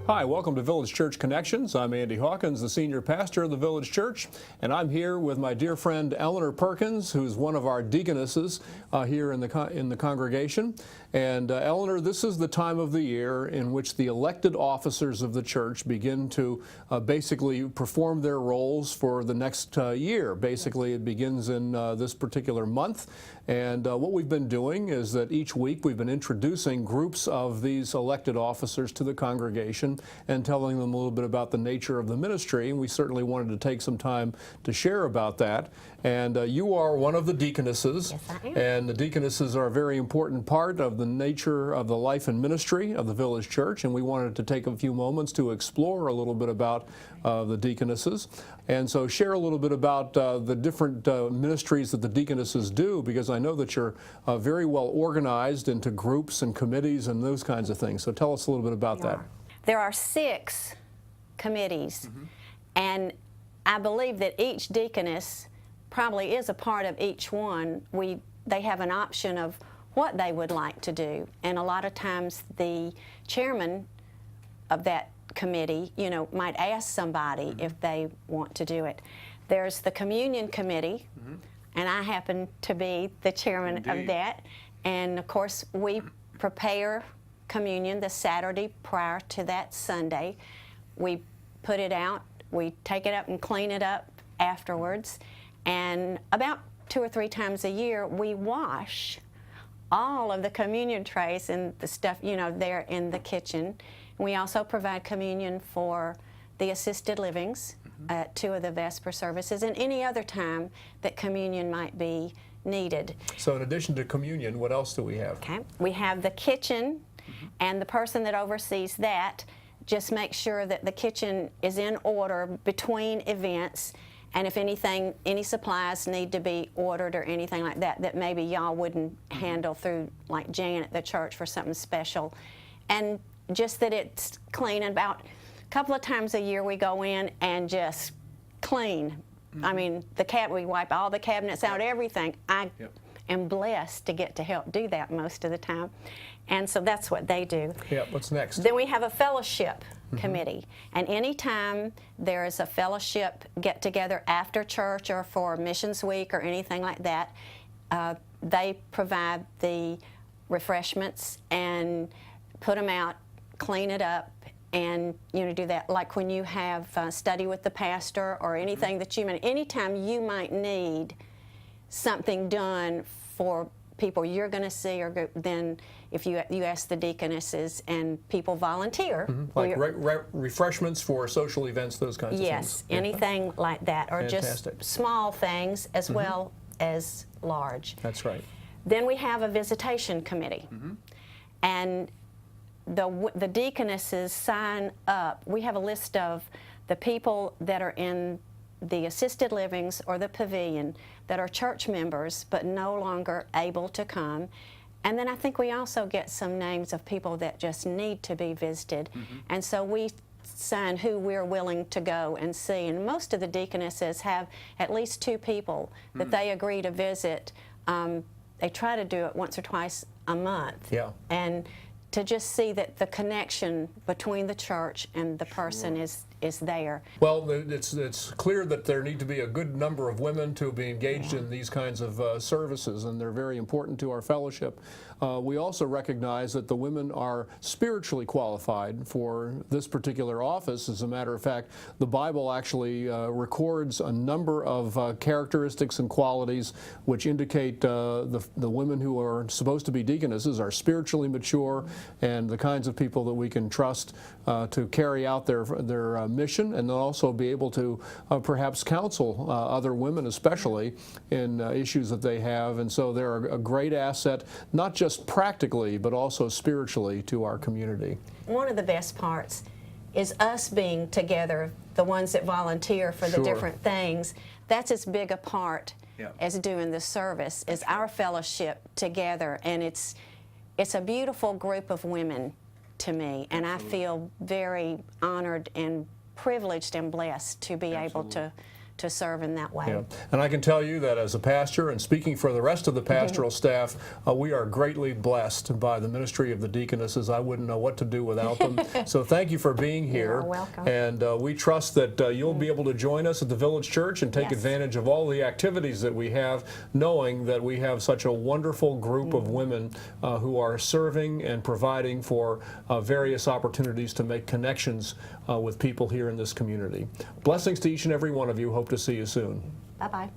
Hi, welcome to Village Church Connections. I'm Andy Hawkins, the senior pastor of the Village Church, and I'm here with my dear friend Eleanor Perkins, who's one of our deaconesses here in the congregation. And Eleanor, this is the time of the year in which the elected officers of the church begin to basically perform their roles for the next year. Basically, it begins in this particular month. And what we've been doing is that each week we've been introducing groups of these elected officers to the congregation and telling them a little bit about the nature of the ministry. And we certainly wanted to take some time to share about that. And you are one of the deaconesses. Yes, I am. And the deaconesses are a very important part of the nature of the life and ministry of the Village Church. And we wanted to take a few moments to explore a little bit about the deaconesses. And so share a little bit about the different ministries that the deaconesses do, because I know that you're very well organized into groups and committees and those kinds of things. So tell us a little bit about that. There are 6 committees, and I believe that each deaconess probably is a part of each one. They have an option of what they would like to do, and a lot of times the chairman of that committee, might ask somebody if they want to do it. There's the communion committee, and I happen to be the chairman of that. And of course, we prepare communion the Saturday prior to that Sunday. We put it out, we take it up and clean it up afterwards. And about 2 or 3 times a year, we wash all of the communion trays and the stuff, there in the kitchen. We also provide communion for the assisted livings at 2 of the Vesper services and any other time that communion might be needed. So in addition to communion, what else do we have? Okay. We have the kitchen, and the person that oversees that just makes sure that the kitchen is in order between events, and if any supplies need to be ordered or anything like that, that maybe y'all wouldn't handle through like Jan at the church for something special. And just that it's clean. And about a couple of times a year we go in and just clean. I mean, we wipe all the cabinets out, everything. I am blessed to get to help do that most of the time. And so that's what they do. Yeah, what's next? Then we have a fellowship committee. And anytime there is a fellowship get-together after church or for Missions Week or anything like that, they provide the refreshments and put them out, clean it up, and do that. Like when you have study with the pastor or anything that anytime you might need something done for people you're going to see, or then if you ask the deaconesses and people volunteer. Like refreshments for social events, those kinds of things. Yes, anything like that, or Fantastic. just small things as well as large. That's right. Then we have a visitation committee, and the deaconesses sign up. We have a list of the people that are in the assisted livings or the pavilion that are church members but no longer able to come. And then I think we also get some names of people that just need to be visited. And so we sign who we're willing to go and see. And most of the deaconesses have at least 2 people that they agree to visit. They try to do it once or twice a month. Yeah. And to just see that the connection between the church and the person is there. Well, it's clear that there need to be a good number of women to be engaged in these kinds of services, and they're very important to our fellowship. We also recognize that the women are spiritually qualified for this particular office. As a matter of fact, the Bible actually records a number of characteristics and qualities which indicate the women who are supposed to be deaconesses are spiritually mature and the kinds of people that we can trust to carry out their mission, and they'll also be able to perhaps counsel other women, especially in issues that they have. And so they're a great asset, not just practically, but also spiritually to our community. One of the best parts is us being together, the ones that volunteer for the different things. That's as big a part as doing the service, is our fellowship together. And it's a beautiful group of women to me, and I feel very honored and privileged and blessed to be able to to serve in that way. Yeah. And I can tell you that as a pastor, and speaking for the rest of the pastoral staff, we are greatly blessed by the ministry of the deaconesses. I wouldn't know what to do without them. So thank you for being here. You're welcome. And we trust that you'll be able to join us at the Village Church and take Yes. advantage of all the activities that we have, knowing that we have such a wonderful group of women who are serving and providing for various opportunities to make connections with people here in this community. Blessings to each and every one of you. Hope to see you soon. Bye-bye.